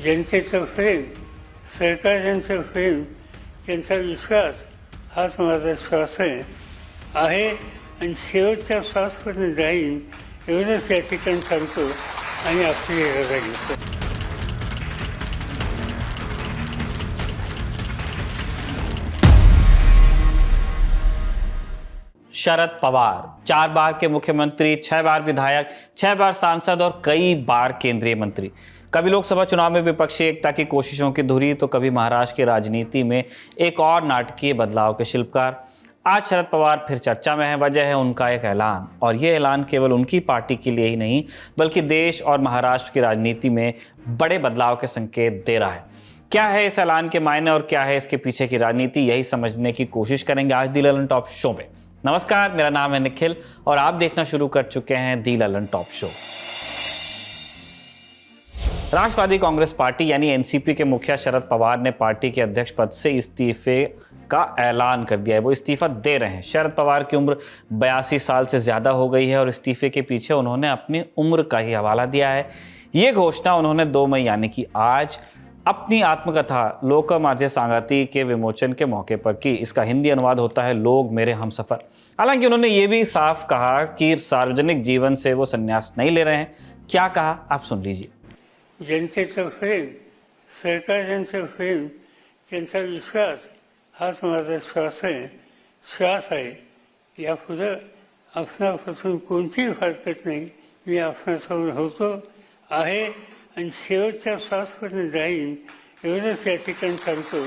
जनतेचं प्रेम, सरकारच्यांचं प्रेम, त्यांचा विश्वास हाच माझा श्वास आहे आणि शेवटच्या श्वासपर्यंत जाईन एवढंच या ठिकाणी सांगतो आणि आपली रजा घेतो. शरद पवार 4 बार के मुख्यमंत्री, 6 बार विधायक, 6 बार सांसद और कई बार केंद्रीय मंत्री. कभी लोकसभा चुनाव में विपक्षी एकता की कोशिशों की धुरी तो कभी महाराष्ट्र की राजनीति में एक और नाटकीय बदलाव के शिल्पकार. आज शरद पवार फिर चर्चा में है. वजह है उनका एक ऐलान, और ये ऐलान केवल उनकी पार्टी के लिए ही नहीं बल्कि देश और महाराष्ट्र की राजनीति में बड़े बदलाव के संकेत दे रहा है. क्या है इस ऐलान के मायने और क्या है इसके पीछे की राजनीति, यही समझने की कोशिश करेंगे आज दी ललन टॉप शो में. नमस्कार, मेरा नाम है निखिल और आप देखना शुरू कर चुके हैं दी ललन टॉप शो. राष्ट्रवादी कांग्रेस पार्टी यानी एनसीपी के मुखिया शरद पवार ने पार्टी के अध्यक्ष पद से इस्तीफे का ऐलान कर दिया है. वो इस्तीफा दे रहे हैं. शरद पवार की उम्र 82 साल से ज्यादा हो गई है और इस्तीफे के पीछे उन्होंने अपनी उम्र का ही हवाला दिया है. ये घोषणा उन्होंने 2 मई यानी कि आज अपनी आत्मकथा लोक माझे सांगाती के विमोचन के मौके पर की. इसका हिंदी अनुवाद होता है लोग मेरे हमसफर. हालांकि उन्होंने ये भी साफ कहा कि सार्वजनिक जीवन से वो संन्यास नहीं ले रहे हैं. क्या कहा आप सुन लीजिए. जनतेचं प्रेम, सरकारच्यांचं प्रेम, त्यांचा विश्वास हाच माझा श्वास आहे. यापुढं आपणापासून कोणतीही हरकत नाही. मी आपणासोबत होतो आहे आणि शेवटच्या श्वासपर्यंत जाईन एवढंच या ठिकाणी सांगतो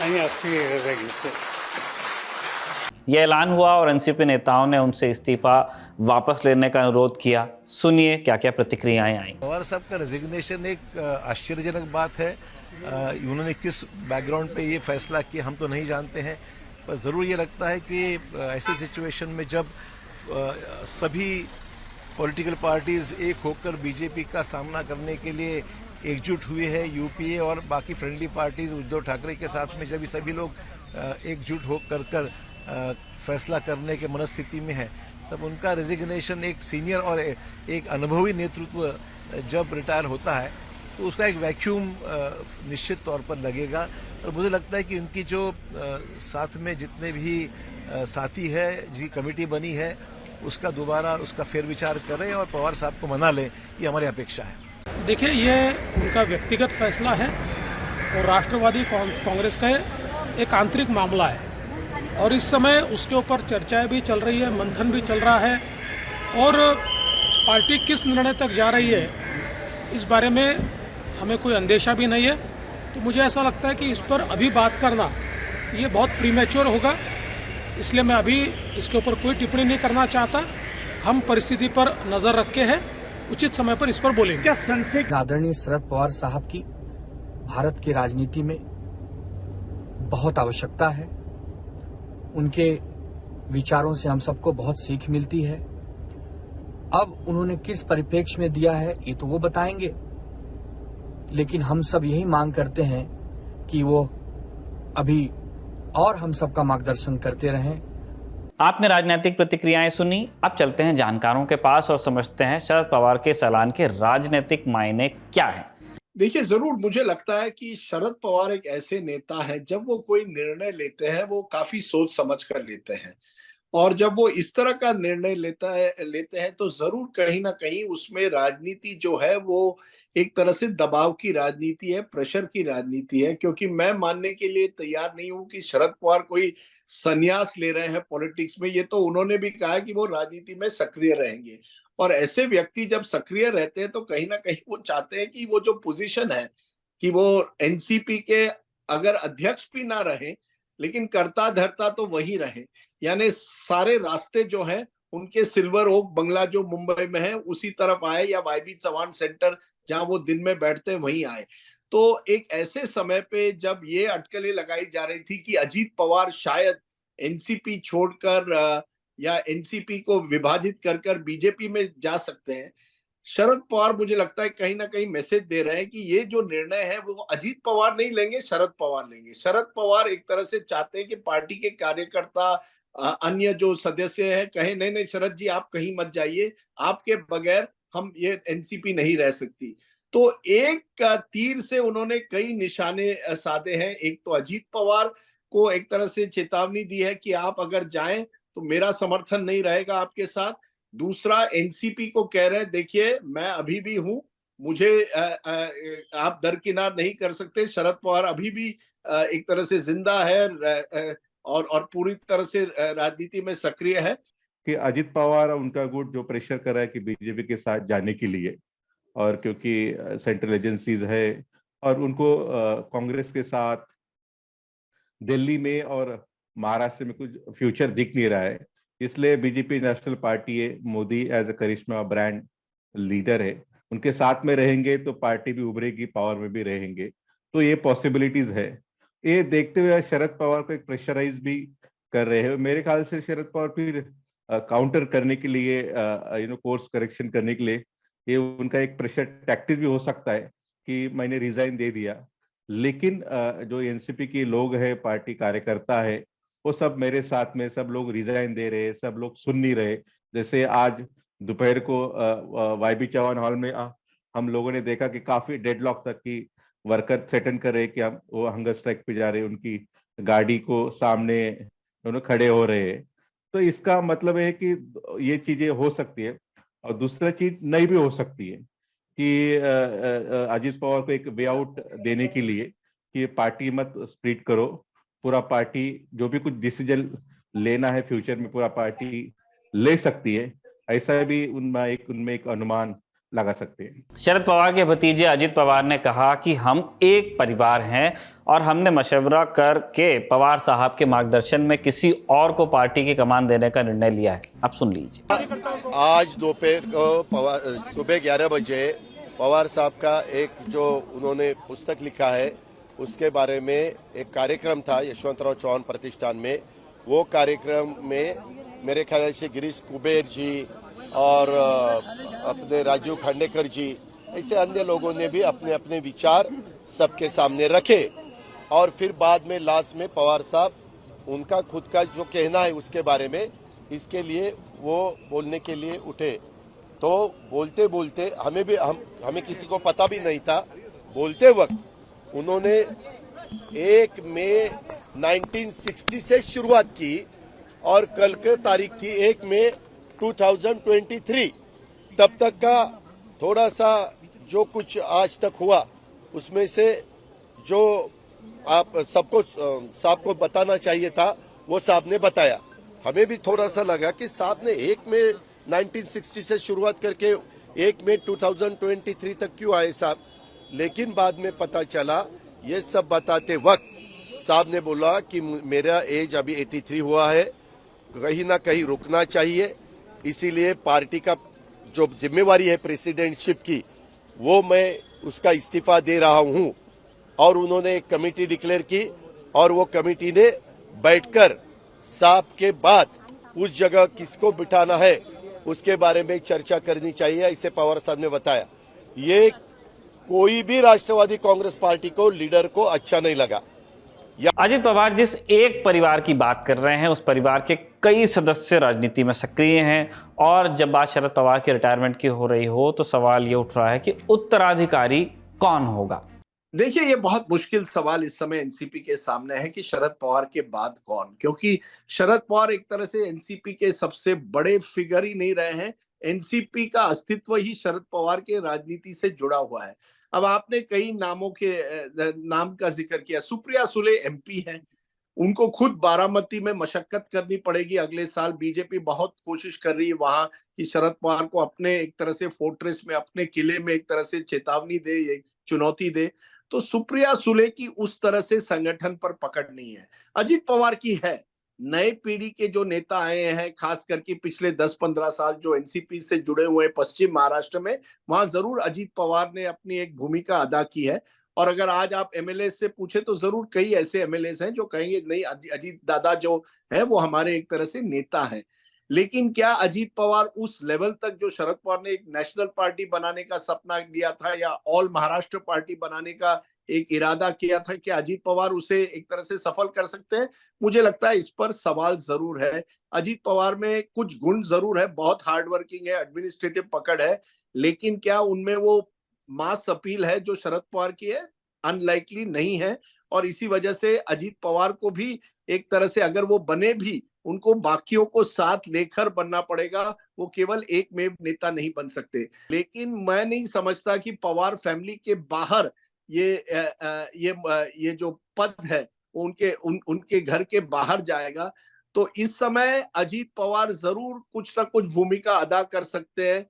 आणि आपली रजा घेतो. यह ऐलान हुआ और एनसीपी नेताओं ने उनसे इस्तीफा वापस लेने का अनुरोध किया. सुनिए क्या क्या प्रतिक्रियाएं आई. पवार साहब का रेजिग्नेशन एक आश्चर्यजनक बात है. उन्होंने किस बैकग्राउंड पे ये फैसला किया हम तो नहीं जानते हैं, पर ज़रूर ये लगता है कि ऐसे सिचुएशन में जब सभी पॉलिटिकल पार्टीज एक होकर बीजेपी का सामना करने के लिए एकजुट हुए हैं, यूपीए और बाकी फ्रेंडली पार्टीज उद्धव ठाकरे के साथ में जब ये सभी लोग एकजुट होकर फैसला करने के मनस्थिति में है, तब उनका रेजिग्नेशन एक सीनियर और एक अनुभवी नेतृत्व जब रिटायर होता है तो उसका एक वैक्यूम निश्चित तौर पर लगेगा. और मुझे लगता है कि उनकी जो साथ में जितने भी साथी है, जी कमेटी बनी है, उसका दोबारा उसका फेरविचार करें और पवार साहब को मना लें, ये हमारी अपेक्षा है. देखिए, ये उनका व्यक्तिगत फैसला है और राष्ट्रवादी कांग्रेस का एक आंतरिक मामला है और इस समय उसके ऊपर चर्चाएं भी चल रही है, मंथन भी चल रहा है और पार्टी किस निर्णय तक जा रही है इस बारे में हमें कोई अंदेशा भी नहीं है. तो मुझे ऐसा लगता है कि इस पर अभी बात करना ये बहुत प्रीमेच्योर होगा, इसलिए मैं अभी इसके ऊपर कोई टिप्पणी नहीं करना चाहता. हम परिस्थिति पर नज़र रखे हैं, उचित समय पर इस पर बोलेंगे. क्या संसद आदरणीय शरद पवार साहब की भारत की राजनीति में बहुत आवश्यकता है. उनके विचारों से हम सबको बहुत सीख मिलती है. अब उन्होंने किस परिप्रेक्ष्य में दिया है ये तो वो बताएंगे, लेकिन हम सब यही मांग करते हैं कि वो अभी और हम सबका मार्गदर्शन करते रहें. आपने राजनीतिक प्रतिक्रियाएं सुनी. अब चलते हैं जानकारों के पास और समझते हैं शरद पवार के इस ऐलान के राजनीतिक मायने क्या हैं. देखिए, जरूर मुझे लगता है कि शरद पवार एक ऐसे नेता है, जब वो कोई निर्णय लेते हैं वो काफी सोच समझ कर लेते हैं और जब वो इस तरह का निर्णय लेते हैं तो जरूर कहीं ना कहीं उसमें राजनीति जो है वो एक तरह से दबाव की राजनीति है, प्रेशर की राजनीति है. क्योंकि मैं मानने के लिए तैयार नहीं हूं कि शरद पवार कोई संन्यास ले रहे हैं पॉलिटिक्स में. ये तो उन्होंने भी कहा कि वो राजनीति में सक्रिय रहेंगे और ऐसे व्यक्ति जब सक्रिय रहते हैं तो कहीं ना कहीं वो चाहते हैं कि वो जो पोजीशन है कि वो एनसीपी के अगर अध्यक्ष भी ना रहे लेकिन कर्ता धर्ता तो वही रहे. यानी सारे रास्ते जो हैं उनके सिल्वर ओक बंगला जो मुंबई में है उसी तरफ आए या वाईबी चौहान सेंटर जहां वो दिन में बैठते हैं वहीं आए. तो एक ऐसे समय पे जब ये अटकलें लगाई जा रही थी कि अजीत पवार शायद एनसीपी छोड़कर या एनसीपी को विभाजित कर कर बीजेपी में जा सकते हैं, शरद पवार मुझे लगता है कहीं ना कहीं मैसेज दे रहे हैं कि ये जो निर्णय है वो अजीत पवार नहीं लेंगे, शरद पवार लेंगे. शरद पवार एक तरह से चाहते हैं कि पार्टी के कार्यकर्ता अन्य जो सदस्य हैं कहें नहीं नहीं शरद जी आप कहीं मत जाइए, आपके बगैर हम ये एनसीपी नहीं रह सकती. तो एक का तीर से उन्होंने कई निशाने साधे हैं। एक तो अजीत पवार को एक तरह से चेतावनी दी है कि आप अगर जाएं तो मेरा समर्थन नहीं रहेगा आपके साथ। दूसरा, एनसीपी को कह रहे हैं देखिए मैं अभी भी हूं, मुझे आप दरकिनार नहीं कर सकते। शरद पवार अभी भी एक तरह से जिंदा है और पूरी तरह से राजनीति में सक्रिय है। कि अजित पवार उनका गुट जो प्रेशर कर रहा है कि बीजेपी के साथ जाने के लिए, और क्योंकि सेंट्रल एजेंसीज है और उनको कांग्रेस के साथ दिल्ली में और महाराष्ट्र में कुछ फ्यूचर दिख नहीं रहा है, इसलिए बीजेपी नेशनल पार्टी है, मोदी एज ए करिश्मा ब्रांड लीडर है, उनके साथ में रहेंगे तो पार्टी भी उभरेगी, पावर में भी रहेंगे। तो ये पॉसिबिलिटीज है। ये देखते हुए शरद पवार को एक प्रेशराइज भी कर रहे हैं। मेरे ख्याल से शरद पवार फिर काउंटर करने के लिए, कोर्स करेक्शन करने के लिए, ये उनका एक प्रेशर टैक्टिक भी हो सकता है कि मैंने रिजाइन दे दिया, लेकिन जो एनसीपी के लोग हैं, पार्टी कार्यकर्ता है, वो सब मेरे साथ में, सब लोग रिजाइन दे रहे, सब लोग सुन नहीं रहे। जैसे आज दोपहर को वाईबी चौहान हॉल में हम लोगों ने देखा कि काफी डेडलॉक तक की वर्कर थ्रेटन कर रहे कि हम वो हंगर स्ट्राइक पे जा रहे, उनकी गाड़ी को सामने दोनों खड़े हो रहे हैं। तो इसका मतलब है कि ये चीजें हो सकती है। और दूसरा चीज नहीं भी हो सकती है कि अजित पवार को एक वे आउट देने के लिए कि पार्टी मत स्प्लिट करो, पूरा पार्टी जो भी कुछ डिसीजन लेना है फ्यूचर में पूरा पार्टी ले सकती है, ऐसा भी उनमें एक अनुमान लगा सकते हैं। शरद पवार के भतीजे अजित पवार ने कहा कि हम एक परिवार हैं और हमने मशवरा करके पवार साहब के मार्गदर्शन में किसी और को पार्टी की कमान देने का निर्णय लिया है। अब सुन लीजिए। आज दोपहर को सुबह 11 बजे पवार साहब का एक जो उन्होंने पुस्तक लिखा है उसके बारे में एक कार्यक्रम था यशवंतराव चौहान प्रतिष्ठान में। वो कार्यक्रम में मेरे ख्याल से गिरीश कुबेर जी और अपने राजीव खांडेकर जी, ऐसे अन्य लोगों ने भी अपने अपने विचार सबके सामने रखे। और फिर बाद में लास्ट में पवार साहब उनका खुद का जो कहना है उसके बारे में, इसके लिए वो बोलने के लिए उठे। तो बोलते बोलते हमें किसी को पता भी नहीं था, बोलते वक्त उन्होंने 1 मई 1960 से शुरुआत की और कल की तारीख थी 1 मई 2023। तब तक का थोड़ा सा जो कुछ आज तक हुआ उसमें से जो आप साहब को बताना चाहिए था वो साहब ने बताया। हमें भी थोड़ा सा लगा कि साहब ने 1 मई 1960 से शुरुआत करके 1 मई 2023 तक क्यों आए साहब। लेकिन बाद में पता चला ये सब बताते वक्त साहब ने बोला कि मेरा एज अभी 83 हुआ है, कहीं ना कहीं रुकना चाहिए, इसीलिए पार्टी का जो जिम्मेवारी है प्रेसिडेंटशिप की वो मैं उसका इस्तीफा दे रहा हूं। और उन्होंने एक कमेटी डिक्लेयर की और वो कमेटी ने बैठकर साहब के बाद उस जगह किसको बिठाना है उसके बारे में चर्चा करनी चाहिए, ऐसे पवार साहब ने बताया। ये कोई भी राष्ट्रवादी कांग्रेस पार्टी को लीडर को अच्छा नहीं लगा। अजित पवार जिस एक परिवार की बात कर रहे हैं उस परिवार के कई सदस्य राजनीति में सक्रिय हैं, और जब बात शरद पवार के रिटायरमेंट की हो रही हो तो सवाल ये उठ रहा है कि उत्तराधिकारी कौन होगा। देखिए, ये बहुत मुश्किल सवाल इस समय एनसीपी के सामने है कि शरद पवार के बाद कौन, क्योंकि शरद पवार एक तरह से एनसीपी के सबसे बड़े फिगर ही नहीं रहे हैं। एनसीपी का अस्तित्व ही शरद पवार के राजनीति से जुड़ा हुआ है। अब आपने कई नामों के नाम का जिक्र किया। सुप्रिया सुले एमपी हैं, उनको खुद बारामती में मशक्कत करनी पड़ेगी अगले साल। बीजेपी बहुत कोशिश कर रही है वहां कि शरद पवार को अपने एक तरह से फोर्ट्रेस में, अपने किले में एक तरह से चेतावनी दे, चुनौती दे। तो सुप्रिया सुले की उस तरह से संगठन पर पकड़ नहीं है। अजित पवार की है। नए पीढ़ी के जो नेता आए हैं, खास करके पिछले 10-15 साल जो एनसीपी से जुड़े हुए हैं पश्चिम महाराष्ट्र में, वहां जरूर अजित पवार ने अपनी एक भूमिका अदा की है। और अगर आज आप एमएलए से पूछे तो जरूर कई ऐसे एमएलए हैं जो कहेंगे नहीं, अजीत दादा जो है वो हमारे एक तरह से नेता हैं। लेकिन क्या अजीत पवार उस लेवल तक जो शरद पवार ने एक नेशनल पार्टी बनाने का सपना लिया था या ऑल महाराष्ट्र पार्टी बनाने का एक इरादा किया था, क्या अजीत पवार उसे एक तरह से सफल कर सकते हैं? मुझे लगता है इस पर सवाल जरूर है। अजीत पवार में कुछ गुण जरूर है, बहुत हार्ड वर्किंग है, एडमिनिस्ट्रेटिव पकड़ है, लेकिन क्या उनमें वो मास अपील है जो शरद पवार की है, अनलाइकली नहीं है। और इसी वजह से अजीत पवार को भी एक तरह से अगर वो बने भी, उनको बाकियों को साथ लेकर बनना पड़ेगा, वो केवल एक में नेता नहीं बन सकते। लेकिन मैं नहीं समझता कि पवार फैमिली के बाहर ये जो पद है उनके घर के बाहर जाएगा। तो इस समय अजीत पवार जरूर कुछ ना कुछ भूमिका अदा कर सकते हैं,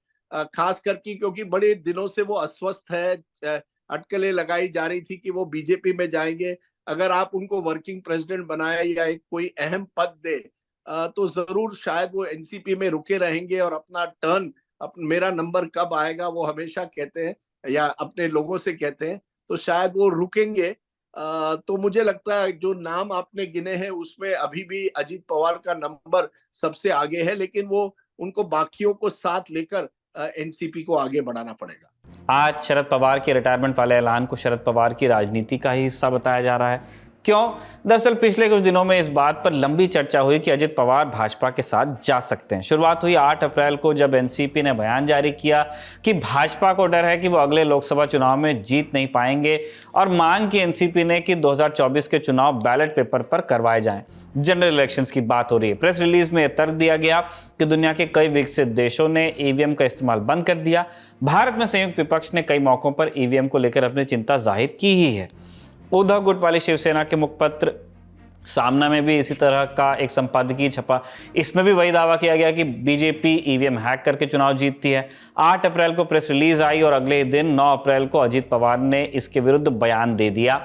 खास करके क्योंकि बड़े दिनों से वो अस्वस्थ है। अटकलें लगाई जा रही थी कि वो बीजेपी में जाएंगे। अगर आप उनको वर्किंग प्रेसिडेंट बनाए या एक कोई अहम पद दे, तो जरूर शायद वो एनसीपी में रुके रहेंगे और अपना टर्न, मेरा नंबर कब आएगा वो हमेशा कहते हैं या अपने लोगों से कहते हैं, तो शायद वो रुकेंगे। तो मुझे लगता है जो नाम आपने गिने हैं उसमें अभी भी अजीत पवार का नंबर सबसे आगे है, लेकिन वो उनको बाकियों को साथ लेकर एनसीपी को आगे बढ़ाना पड़ेगा। आज शरद पवार के रिटायरमेंट वाले ऐलान को शरद पवार की राजनीति का ही हिस्सा बताया जा रहा है। क्यों? दरअसल पिछले कुछ दिनों में इस बात पर लंबी चर्चा हुई कि अजित पवार भाजपा के साथ जा सकते हैं। शुरुआत हुई 8 अप्रैल को जब एनसीपी ने बयान जारी किया कि भाजपा को डर है कि वो अगले लोकसभा चुनाव में जीत नहीं पाएंगे और मांग की एनसीपी ने कि 2024 के चुनाव बैलेट पेपर पर करवाए जाएं। जनरल इलेक्शंस की बात हो रही है। प्रेस रिलीज में यह तर्क दिया गया कि दुनिया के कई विकसित देशों ने ईवीएम का इस्तेमाल बंद कर दिया। भारत में संयुक्त विपक्ष ने कई मौकों पर ईवीएम को लेकर अपनी चिंता जाहिर की ही है। उद्धव गुट वाली शिवसेना के मुखपत्र सामना में भी इसी तरह का एक संपादकीय छपा। इसमें भी वही दावा किया गया कि बीजेपी ईवीएम हैक करके चुनाव जीतती है। 8 अप्रैल को प्रेस रिलीज आई और अगले दिन 9 अप्रैल को अजित पवार ने इसके विरुद्ध बयान दे दिया।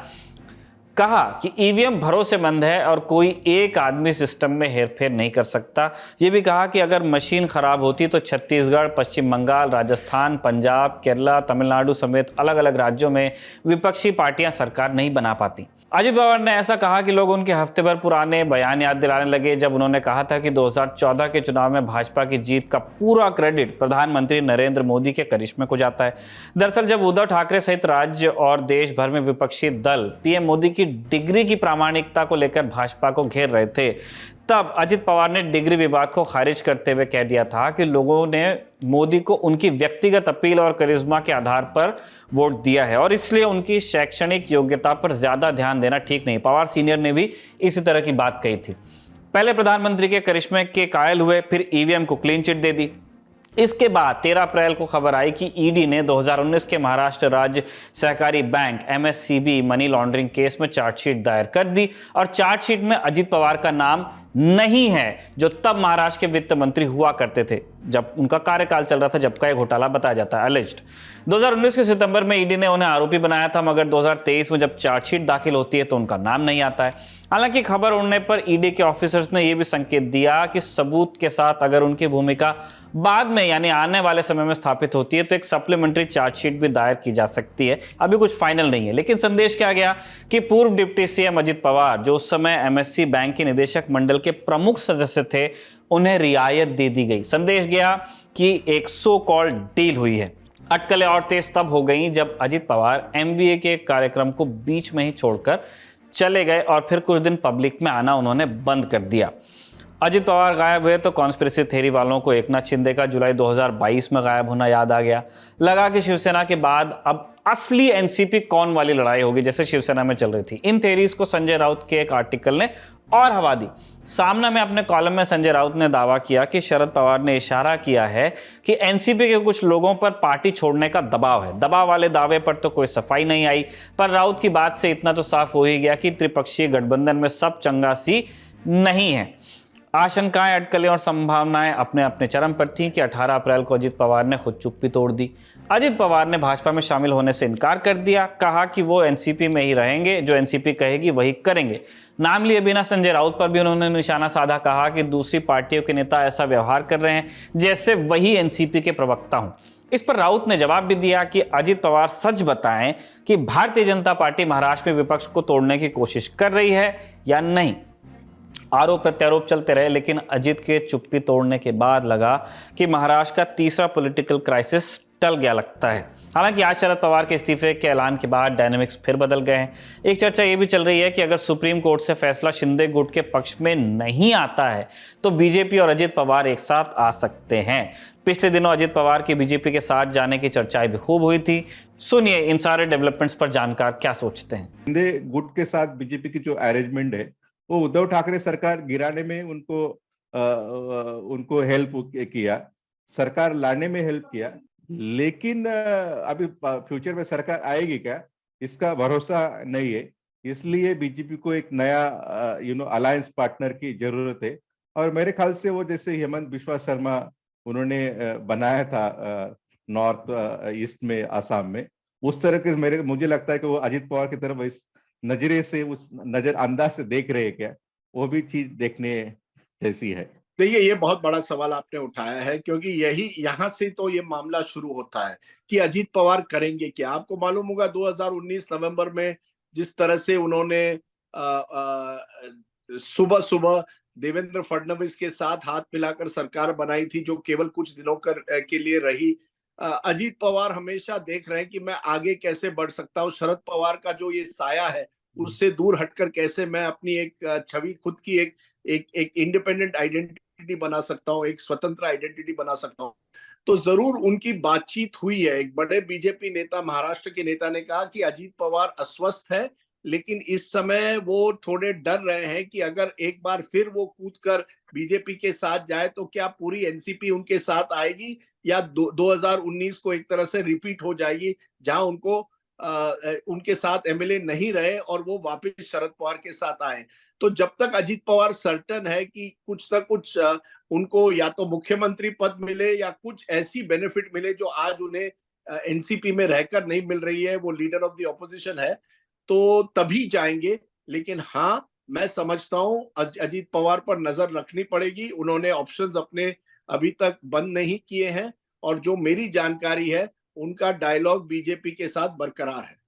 कहा कि ईवीएम भरोसेमंद है और कोई एक आदमी सिस्टम में हेरफेर नहीं कर सकता। ये भी कहा कि अगर मशीन खराब होती तो छत्तीसगढ़, पश्चिम बंगाल, राजस्थान, पंजाब, केरला, तमिलनाडु समेत अलग अलग राज्यों में विपक्षी पार्टियां सरकार नहीं बना पाती। अजित पवार ने ऐसा कहा कि लोग उनके हफ्ते भर पुराने बयान याद दिलाने लगे जब उन्होंने कहा था कि 2014 के चुनाव में भाजपा की जीत का पूरा क्रेडिट प्रधानमंत्री नरेंद्र मोदी के करिश्मे को जाता है। दरअसल जब उद्धव ठाकरे सहित राज्य और देश भर में विपक्षी दल पीएम मोदी की डिग्री की प्रामाणिकता को लेकर भाजपा को घेर रहे थे, तब अजित पवार ने डिग्री विवाद को खारिज करते हुए कह दिया था कि लोगों ने मोदी को उनकी व्यक्तिगत अपील और करिश्मा के आधार पर वोट दिया है और इसलिए उनकी शैक्षणिक योग्यता पर ज्यादा ध्यान देना ठीक नहीं। पवार सीनियर ने भी इसी तरह की बात कही थी। पहले प्रधानमंत्री के करिश्मे के कायल हुए, फिर ईवीएम को क्लीन चिट दे दी। इसके बाद 13 अप्रैल को खबर आई कि ईडी ने 2019 के महाराष्ट्र राज्य सहकारी bank MSCB money laundering case में चार्जशीट दायर कर दी और चार्जशीट में अजित पवार का नाम नहीं है, जो तब महाराष्ट्र के वित्त मंत्री हुआ करते थे जब उनका कार्यकाल चल रहा था, जब का यह घोटाला बताया जाता है अलिज्ड। 2019 के सितंबर में ईडी ने उन्हें आरोपी बनाया था, मगर 2023 में जब चार्जशीट दाखिल होती है तो उनका नाम नहीं आता है। हालांकि खबर उड़ने पर ईडी के ऑफिसर्स ने यह भी संकेत दिया कि सबूत के साथ अगर उनकी भूमिका बाद में यानी आने वाले समय में स्थापित होती है तो एक सप्लीमेंट्री चार्जशीट भी दायर की जा सकती है। अभी कुछ फाइनल नहीं है, लेकिन संदेश क्या गया कि पूर्व डिप्टी सीएम अजित पवार, जो उस समय एमएससी बैंक के निदेशक मंडल के प्रमुख सदस्य थे, उन्हें रियायत दे दी गई। संदेश गया कि एक सो कॉल्ड डील हुई है। अटकलें और तेज तब हो गई जब अजित पवार एमबीए के कार्यक्रम को बीच में ही छोड़कर चले गए और फिर कुछ दिन पब्लिक में आना उन्होंने बंद कर दिया। अजित पवार गायब हुए तो कॉन्स्पिरेसी थ्योरी वालों को एकनाथ शिंदे का जुलाई 2022 में गायब होना याद आ गया। लगा कि शिवसेना के बाद अब असली एनसीपी कौन वाली लड़ाई होगी, जैसे शिवसेना में चल रही थी। इन थ्योरीज को संजय राउत के एक आर्टिकल ने और हवा दी। सामना में अपने कॉलम में संजय राउत ने दावा किया कि शरद पवार ने इशारा किया है कि एनसीपी के कुछ लोगों पर पार्टी छोड़ने का दबाव है। दबाव वाले दावे पर तो कोई सफाई नहीं आई, पर राउत की बात से इतना तो साफ हो ही गया कि त्रिपक्षीय गठबंधन में सब चंगासी नहीं है। आशंकाएं, अटकलें और संभावनाएं अपने अपने चरम पर थीं कि 18 अप्रैल को अजित पवार ने खुद चुप्पी तोड़ दी। अजित पवार ने भाजपा में शामिल होने से इनकार कर दिया, कहा कि वो एनसीपी में ही रहेंगे, जो एनसीपी कहेगी वही करेंगे। नाम लिए बिना संजय राउत पर भी उन्होंने निशाना साधा, कहा कि दूसरी पार्टियों के नेता ऐसा व्यवहार कर रहे हैं जैसे वही एनसीपी के प्रवक्ता हों। इस पर राउत ने जवाब भी दिया कि अजित पवार सच बताएं कि भारतीय जनता पार्टी महाराष्ट्र में विपक्ष को तोड़ने की कोशिश कर रही है या नहीं। आरोप प्रत्यारोप चलते रहे, लेकिन अजित के चुप्पी तोड़ने के बाद लगा कि महाराष्ट्र का तीसरा पॉलिटिकल क्राइसिस टल गया लगता है। हालांकि आज शरद पवार के इस्तीफे के ऐलान के बाद डायनामिक्स फिर बदल गए हैं। एक चर्चा ये भी चल रही है कि अगर सुप्रीम कोर्ट से फैसला शिंदे गुट के पक्ष में नहीं आता है तो बीजेपी और अजित पवार एक साथ आ सकते हैं। पिछले दिनों अजित पवार की बीजेपी के साथ जाने की चर्चाएं भी खूब हुई थी। सुनिए इन सारे डेवलपमेंट्स पर जानकार क्या सोचते हैं। शिंदे गुट के साथ बीजेपी की जो अरेंजमेंट है वो उद्धव ठाकरे सरकार गिराने में उनको हेल्प किया, सरकार लाने में हेल्प किया, लेकिन अभी फ्यूचर में सरकार आएगी क्या इसका भरोसा नहीं है। इसलिए बीजेपी को एक नया अलायंस पार्टनर की जरूरत है। और मेरे ख्याल से वो जैसे हेमंत बिस्वा शर्मा उन्होंने बनाया था नॉर्थ ईस्ट में, आसाम में, उस तरह के मुझे लगता है कि वो अजित पवार की तरफ इस नजरे से, उस नजर अंदाज से देख रहे हैं क्या, वो भी चीज देखने जैसी है। देखिए, ये बहुत बड़ा सवाल आपने उठाया है, क्योंकि यहाँ से तो ये मामला शुरू होता है कि अजित पवार करेंगे क्या। आपको मालूम होगा 2019 नवंबर में जिस तरह से उन्होंने सुबह सुबह देवेंद्र फडणवीस के साथ हाथ मिलाकर सरकार बनाई थी, जो केवल कुछ दिनों के लिए रही। अजित पवार हमेशा देख रहे हैं कि मैं आगे कैसे बढ़ सकता हूँ, शरद पवार का जो ये साया है उससे दूर हटकर कैसे मैं अपनी एक छवि, खुद की एक इंडिपेंडेंट आइडेंटिटी बना सकता हूँ, एक स्वतंत्र आइडेंटिटी बना सकता हूँ। तो जरूर उनकी बातचीत हुई है। एक बड़े बीजेपी नेता, महाराष्ट्र के नेता ने कहा कि अजित पवार अस्वस्थ है, लेकिन इस समय वो थोड़े डर रहे हैं कि अगर एक बार फिर वो कूदकर बीजेपी के साथ जाए तो क्या पूरी एनसीपी उनके साथ आएगी या 2019 को एक तरह से रिपीट हो जाएगी, जहां उनके साथ एमएलए नहीं रहे और वो वापस शरद पवार के साथ आए। तो जब तक अजित पवार सर्टन है कि कुछ ना कुछ उनको या तो मुख्यमंत्री पद मिले या कुछ ऐसी बेनिफिट मिले जो आज उन्हें एनसीपी में रहकर नहीं मिल रही है, वो लीडर ऑफ द ऑपोजिशन है, तो तभी जाएंगे। लेकिन हाँ, मैं समझता हूं अजित पवार पर नजर रखनी पड़ेगी। उन्होंने ऑप्शंस अपने अभी तक बंद नहीं किए हैं और जो मेरी जानकारी है उनका डायलॉग बीजेपी के साथ बरकरार है।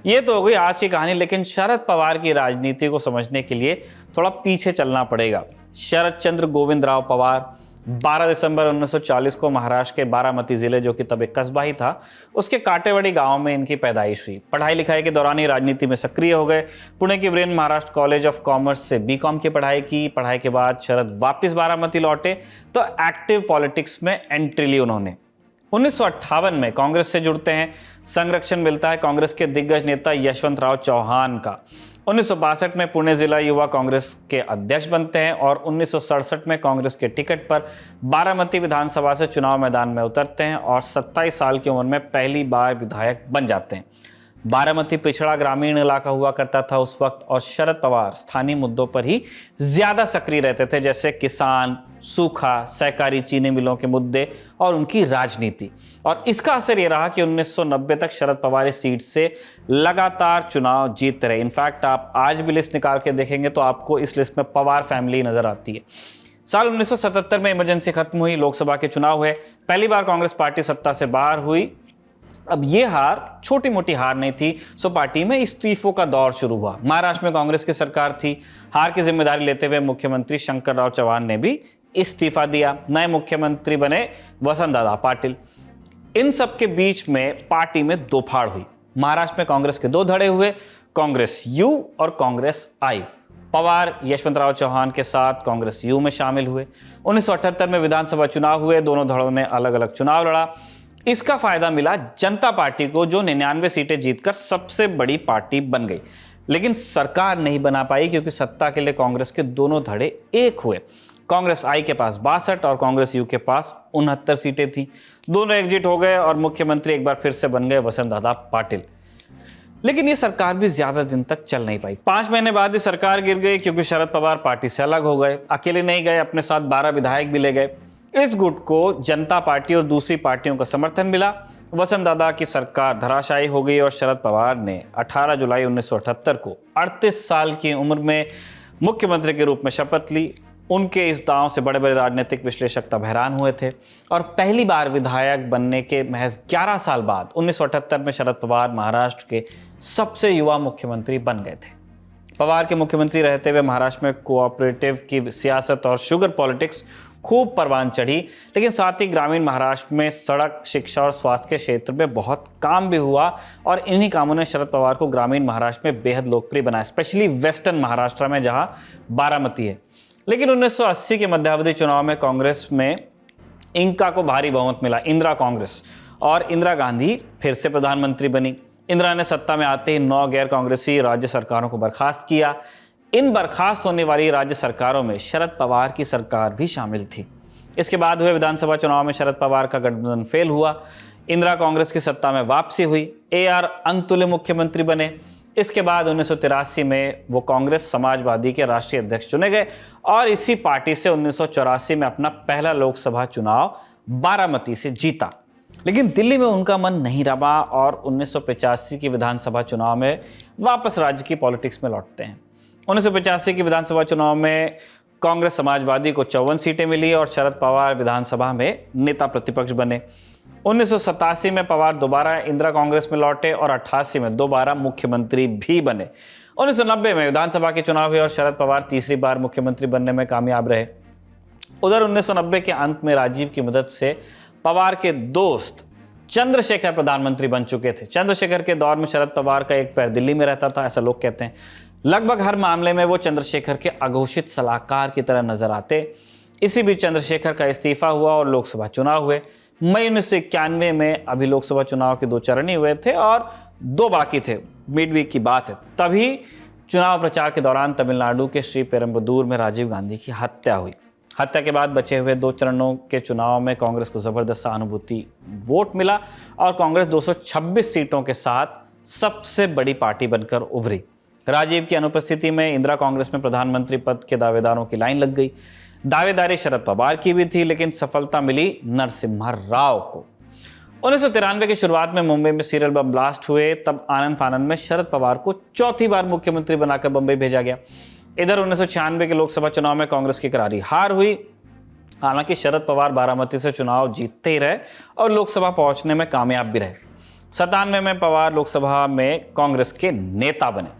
ये तो हो गई आज की कहानी, लेकिन शरद पवार की राजनीति को समझने के लिए थोड़ा पीछे चलना पड़ेगा। शरद चंद्र गोविंद राव पवार 12 दिसंबर 1940 को महाराष्ट्र के बारामती जिले, जो कि तब एक कस्बा ही था, उसके काटेवाड़ी गांव में इनकी पैदाइश हुई। पढ़ाई लिखाई के दौरान ही राजनीति में सक्रिय हो गए। पुणे की Virendra Maharashtra college of commerce से बीकॉम की पढ़ाई की। पढ़ाई के बाद शरद वापस बारामती लौटे तो एक्टिव पॉलिटिक्स में एंट्री ली उन्होंने। 1958 में कांग्रेस से जुड़ते हैं। संरक्षण मिलता है कांग्रेस के दिग्गज नेता यशवंतराव चौहान का। 1962 में पुणे जिला युवा कांग्रेस के अध्यक्ष बनते हैं और 1967 में कांग्रेस के टिकट पर बारामती विधानसभा से चुनाव मैदान में उतरते हैं और 27 साल की उम्र में पहली बार विधायक बन जाते हैं। बारामती पिछड़ा ग्रामीण इलाका हुआ करता था उस वक्त, और शरद पवार स्थानीय मुद्दों पर ही ज्यादा सक्रिय रहते थे, जैसे किसान, सूखा, सहकारी चीनी मिलों के मुद्दे और उनकी राजनीति। और इसका असर यह रहा कि 1990 तक शरद पवार इस सीट से लगातार चुनाव जीतते रहे। इनफैक्ट आप आज भी लिस्ट निकाल के देखेंगे तो आपको इस लिस्ट में पवार फैमिली नजर आती है। साल 1977 में इमरजेंसी खत्म हुई, लोकसभा के चुनाव हुए, पहली बार कांग्रेस पार्टी सत्ता से बाहर हुई। अब ये हार छोटी मोटी हार नहीं थी, सो पार्टी में इस्तीफों का दौर शुरू हुआ। महाराष्ट्र में कांग्रेस की सरकार थी। हार की जिम्मेदारी लेते हुए मुख्यमंत्री शंकरराव चौहान ने भी इस्तीफा दिया। नए मुख्यमंत्री बने वसंतदादा पाटिल। इन सब के बीच में पार्टी में दो फाड़ हुई। महाराष्ट्र में कांग्रेस के दो धड़े हुए, कांग्रेस यू और कांग्रेस आई। पवार यशवंतराव चौहान के साथ कांग्रेस यू में शामिल हुए। 1978 में विधानसभा चुनाव हुए, दोनों धड़ों ने अलग अलग चुनाव लड़ा। इसका फायदा मिला जनता पार्टी को, जो 99 सीटें जीतकर सबसे बड़ी पार्टी बन गई। लेकिन सरकार नहीं बना पाई क्योंकि सत्ता के लिए कांग्रेस के दोनों धड़े एक हुए। कांग्रेस आई के पास 62 और कांग्रेस यू के पास 69 सीटें थी। दोनों एकजुट हो गए और मुख्यमंत्री एक बार फिर से बन गए वसंतदादा पाटिल। लेकिन ये सरकार भी ज्यादा दिन तक चल नहीं पाई। 5 महीने बाद ही सरकार गिर गई क्योंकि शरद पवार पार्टी से अलग हो गए। अकेले नहीं गए, अपने साथ 12 विधायक भी ले गए। इस गुट को जनता पार्टी और दूसरी पार्टियों का समर्थन मिला। वसंतदादा की सरकार धराशायी हो गई और शरद पवार ने 18 जुलाई 1978 को 38 साल की उम्र में मुख्यमंत्री के रूप में शपथ ली। उनके इस दांव से बड़े बड़े राजनीतिक विश्लेषक तब हैरान हुए थे और पहली बार विधायक बनने के महज 11 साल बाद 1978 में शरद पवार महाराष्ट्र के सबसे युवा मुख्यमंत्री बन गए थे। पवार के मुख्यमंत्री रहते हुए महाराष्ट्र में कोऑपरेटिव की सियासत और शुगर पॉलिटिक्स खूब परवान चढ़ी, लेकिन साथ ही ग्रामीण महाराष्ट्र में सड़क, शिक्षा और स्वास्थ्य के क्षेत्र में बहुत काम भी हुआ और इन्हीं कामों ने शरद पवार को ग्रामीण महाराष्ट्र में बेहद लोकप्रिय बनाया, स्पेशली वेस्टर्न महाराष्ट्र में जहां बारामती है। लेकिन 1980 के मध्यावधि चुनाव में कांग्रेस में इंका को भारी बहुमत मिला, इंदिरा कांग्रेस, और इंदिरा गांधी फिर से प्रधानमंत्री बनी। इंदिरा ने सत्ता में आते ही 9 गैर कांग्रेसी राज्य सरकारों को बर्खास्त किया। इन बर्खास्त होने वाली राज्य सरकारों में शरद पवार की सरकार भी शामिल थी। इसके बाद हुए विधानसभा चुनाव में शरद पवार का गठबंधन फेल हुआ। इंदिरा कांग्रेस की सत्ता में वापसी हुई। AR अंतुल्य मुख्यमंत्री बने। इसके बाद 1983 में वो कांग्रेस समाजवादी के राष्ट्रीय अध्यक्ष चुने गए और इसी पार्टी से 1984 में अपना पहला लोकसभा चुनाव बारामती से जीता। लेकिन दिल्ली में उनका मन नहीं रहा और 1985 की विधानसभा चुनाव में वापस राज्य की पॉलिटिक्स में लौटते हैं। 1985 की विधानसभा चुनाव में कांग्रेस समाजवादी को 54 सीटें मिली और शरद पवार विधानसभा में नेता प्रतिपक्ष बने। 1987 में पवार दोबारा इंदिरा कांग्रेस में लौटे और 88 में दोबारा मुख्यमंत्री भी बने। 1990 में विधानसभा के चुनाव हुए और शरद पवार तीसरी बार मुख्यमंत्री बनने में कामयाब रहे। उधर 1990 के अंत में राजीव की मदद से पवार के दोस्त चंद्रशेखर प्रधानमंत्री बन चुके थे। चंद्रशेखर के दौर में शरद पवार का एक पैर दिल्ली में रहता था, ऐसा लोग कहते हैं। लगभग हर मामले में वो चंद्रशेखर के अघोषित सलाहकार की तरह नजर आते। इसी बीच चंद्रशेखर का इस्तीफा हुआ और लोकसभा चुनाव हुए। मई 1991 में अभी लोकसभा चुनाव के 2 चरण ही हुए थे और 2 बाकी थे, मिड वीक की बात है। तभी चुनाव प्रचार के दौरान तमिलनाडु के श्री पेरम्बदूर में राजीव गांधी की हत्या हुई। हत्या के बाद बचे हुए 2 चरणों के चुनाव में कांग्रेस को जबरदस्त सहानुभूति वोट मिला और कांग्रेस 226 सीटों के साथ सबसे बड़ी पार्टी बनकर उभरी। राजीव की अनुपस्थिति में इंदिरा कांग्रेस में प्रधानमंत्री पद के दावेदारों की लाइन लग गई। दावेदारी शरद पवार की भी थी, लेकिन सफलता मिली नरसिम्हा राव को। 1993 की शुरुआत में मुंबई में सीरियल बम ब्लास्ट हुए। तब आनंद फानंद में शरद पवार को चौथी बार मुख्यमंत्री बनाकर बंबई भेजा गया। इधर 1996 के लोकसभा चुनाव में कांग्रेस की करारी हार हुई। हालांकि शरद पवार बारामती से चुनाव जीतते ही रहे और लोकसभा पहुंचने में कामयाब भी रहे। 97 में पवार लोकसभा में कांग्रेस के नेता बने।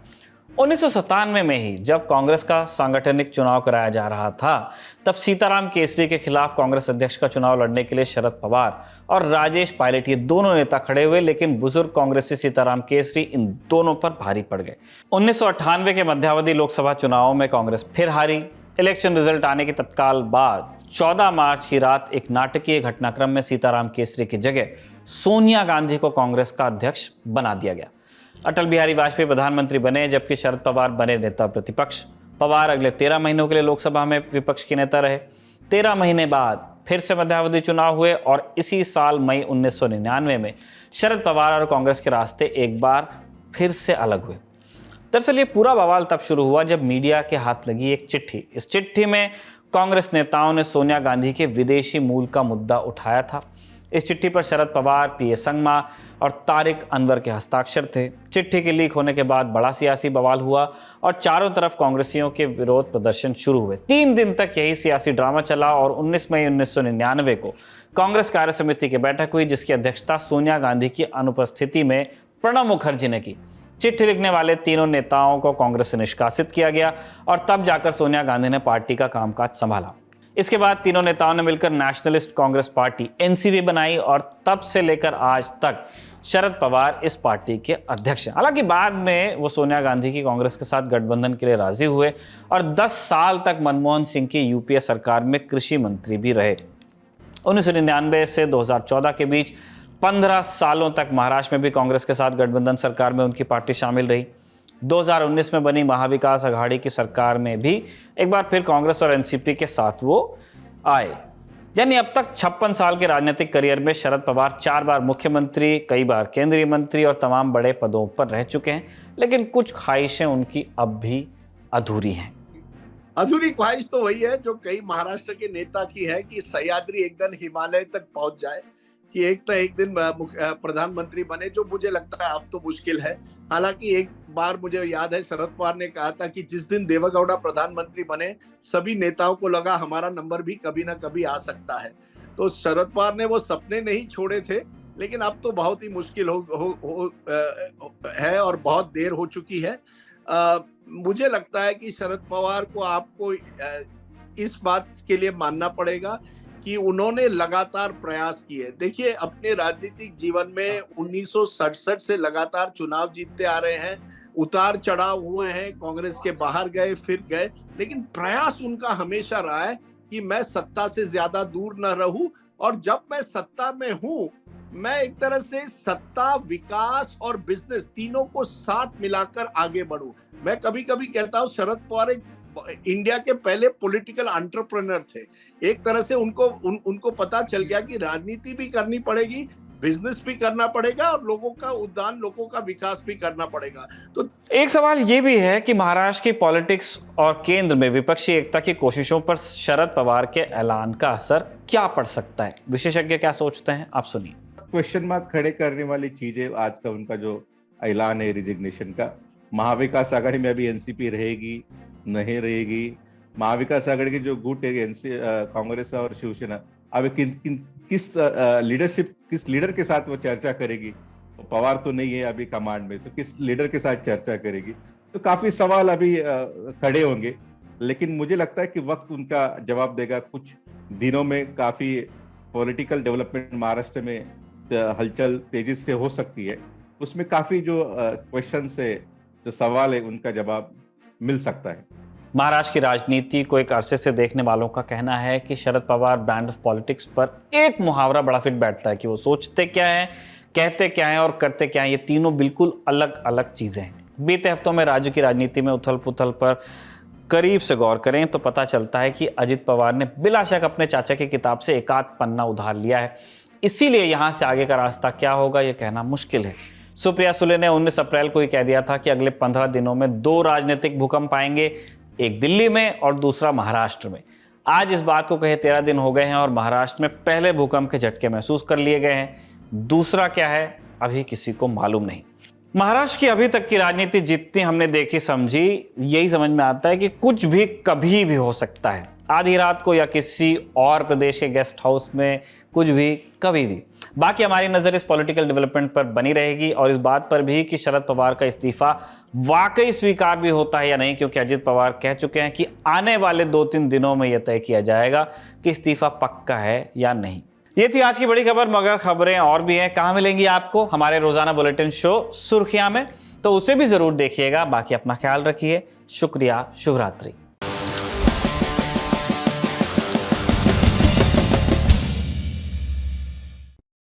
1997 में ही जब कांग्रेस का सांगठनिक चुनाव कराया जा रहा था, तब सीताराम केसरी के खिलाफ कांग्रेस अध्यक्ष का चुनाव लड़ने के लिए शरद पवार और राजेश पायलट, ये दोनों नेता खड़े हुए, लेकिन बुजुर्ग कांग्रेसी सीताराम केसरी इन दोनों पर भारी पड़ गए। 1998 के मध्यावधि लोकसभा चुनाव में कांग्रेस फिर हारी। इलेक्शन रिजल्ट आने के तत्काल बाद 14 मार्च की रात एक नाटकीय घटनाक्रम में सीताराम केसरी की जगह सोनिया गांधी को कांग्रेस का अध्यक्ष बना दिया गया। अटल बिहारी वाजपेयी प्रधानमंत्री बने, जबकि शरद पवार बने नेता प्रतिपक्ष। पवार अगले 13 महीनों के लिए लोकसभा में विपक्ष के नेता रहे। 13 महीने बाद फिर से मध्यावधि चुनाव हुए और इसी साल मई 1999 में शरद पवार और कांग्रेस के रास्ते एक बार फिर से अलग हुए। दरअसल ये पूरा बवाल तब शुरू हुआ जब मीडिया के हाथ लगी एक चिट्ठी। इस चिट्ठी में कांग्रेस नेताओं ने सोनिया गांधी के विदेशी मूल का मुद्दा उठाया था। इस चिट्ठी पर शरद पवार, पीए संगमा और तारिक अनवर के हस्ताक्षर थे। चिट्ठी के लीक होने के बाद बड़ा सियासी बवाल हुआ और चारों तरफ कांग्रेसियों के विरोध प्रदर्शन शुरू हुए। 3 दिन तक यही सियासी ड्रामा चला और 19 मई 1999 को कांग्रेस कार्य समिति की बैठक हुई, जिसकी अध्यक्षता सोनिया गांधी की अनुपस्थिति में प्रणब मुखर्जी ने की। चिट्ठी लिखने वाले तीनों नेताओं को कांग्रेस से निष्कासित किया गया और तब जाकर सोनिया गांधी ने पार्टी का कामकाज संभाला। इसके बाद तीनों नेताओं ने मिलकर नेशनलिस्ट कांग्रेस पार्टी एनसीपी बनाई और तब से लेकर आज तक शरद पवार इस पार्टी के अध्यक्ष हैं। हालांकि बाद में वो सोनिया गांधी की कांग्रेस के साथ गठबंधन के लिए राजी हुए और 10 साल तक मनमोहन सिंह की यूपीए सरकार में कृषि मंत्री भी रहे। 1999 से 2014 के बीच 15 सालों तक महाराष्ट्र में भी कांग्रेस के साथ गठबंधन सरकार में उनकी पार्टी शामिल रही। 2019 में बनी महाविकास अघाड़ी की सरकार में भी एक बार फिर कांग्रेस और एनसीपी के साथ वो आए। यानी अब तक 56 साल के राजनीतिक करियर में शरद पवार 4 बार मुख्यमंत्री, कई बार केंद्रीय मंत्री और तमाम बड़े पदों पर रह चुके हैं, लेकिन कुछ ख्वाहिशें उनकी अब भी अधूरी हैं। अधूरी ख्वाहिश तो वही है जो कई महाराष्ट्र के नेता की है कि सह्याद्री एक दिन हिमालय तक पहुंच जाए, कि एक दिन प्रधानमंत्री बने, जो मुझे लगता है अब तो मुश्किल है। हालांकि एक बार मुझे याद है शरद पवार ने कहा था कि जिस दिन देवेगौड़ा प्रधानमंत्री बने सभी नेताओं को लगा हमारा नंबर भी कभी ना कभी आ सकता है। तो शरद पवार ने वो सपने नहीं छोड़े थे, लेकिन अब तो बहुत ही मुश्किल है और बहुत देर हो चुकी है। मुझे लगता है कि शरद पवार को आपको इस बात के लिए मानना पड़ेगा कि उन्होंने लगातार प्रयास किए। देखिए, अपने राजनीतिक जीवन में 1967 से लगातार चुनाव जीतते आ रहे हैं, उतार चढ़ाव हुए हैं, कांग्रेस के बाहर गए फिर गए, लेकिन प्रयास उनका हमेशा रहा है कि मैं सत्ता से ज्यादा दूर न रहूं, और जब मैं सत्ता में हूं, मैं एक तरह से सत्ता, विकास और बिजनेस तीनों को साथ मिलाकर आगे बढ़ूं। मैं कभी कभी कहता हूं शरद पवार एक इंडिया के पहले पॉलिटिकल एंटरप्रेन्योर थे। एक तरह से उनको पता चल गया कि राजनीति भी करनी पड़ेगी, बिजनेस भी करना पड़ेगा और लोगों का उद्धार, लोगों का विकास भी करना पड़ेगा। तो एक सवाल ये भी है कि महाराष्ट्र की पॉलिटिक्स और केंद्र में विपक्षी एकता की कोशिशों पर शरद पवार के ऐलान का असर क्या पड़ सकता है? विशेषज्ञ क्या सोचते हैं, आप सुनिए। क्वेश्चन मार्क खड़े करने वाली चीजें आज का उनका जो ऐलान है रिजिग्नेशन का, महाविकास आघाड़ी में अभी एनसीपी रहेगी नहीं रहेगी, महाविकास आघाड़ी की जो गुट है कांग्रेस और शिवसेना, अब किस लीडरशिप, किस लीडर के साथ वो चर्चा करेगी? पवार तो नहीं है अभी कमांड में, तो किस लीडर के साथ चर्चा करेगी? तो काफी सवाल अभी खड़े होंगे, लेकिन मुझे लगता है कि वक्त उनका जवाब देगा। कुछ दिनों में काफी पॉलिटिकल डेवलपमेंट महाराष्ट्र में हलचल तेजी से हो सकती है, उसमें काफी जो क्वेश्चन है, जो सवाल है, उनका जवाब मिल सकता है। महाराष्ट्र की राजनीति को एक अरसे से देखने वालों का कहना है कि Sharad Pawar brand of politics पर एक मुहावरा बड़ा फिट बैठता है कि वो सोचते क्या हैं, कहते क्या हैं और करते क्या हैं, ये तीनों बिल्कुल अलग अलग चीजें हैं। बीते हफ्तों में राज्य की राजनीति में उथल पुथल पर करीब से गौर करें तो पता चलता है कि अजित पवार ने बिला शक अपने चाचा की किताब से एक आध पन्ना उधार लिया है। इसीलिए यहां से आगे का रास्ता क्या होगा यह कहना मुश्किल है। सुप्रिया सुले ने 19 अप्रैल को ही कह दिया था कि अगले 15 दिनों में 2 राजनीतिक भूकंप आएंगे, एक दिल्ली में और दूसरा महाराष्ट्र में। आज इस बात को कहे 13 दिन हो गए हैं और महाराष्ट्र में पहले भूकंप के झटके महसूस कर लिए गए हैं। दूसरा क्या है अभी किसी को मालूम नहीं। महाराष्ट्र की अभी तक की राजनीति जितनी हमने देखी समझी, यही समझ में आता है कि कुछ भी कभी भी हो सकता है, आधी रात को या किसी और प्रदेश के गेस्ट हाउस में, कुछ भी कभी भी। बाकी हमारी नजर इस पॉलिटिकल डेवलपमेंट पर बनी रहेगी और इस बात पर भी कि शरद पवार का इस्तीफा वाकई स्वीकार भी होता है या नहीं, क्योंकि अजित पवार कह चुके हैं कि आने वाले 2-3 दिनों में यह तय किया जाएगा कि इस्तीफा पक्का है या नहीं। ये थी आज की बड़ी खबर, मगर खबरें और भी हैं। कहां मिलेंगी आपको? हमारे रोजाना बुलेटिन शो सुर्खियां में, तो उसे भी जरूर देखिएगा। बाकी अपना ख्याल रखिए। शुक्रिया, शुभ रात्रि।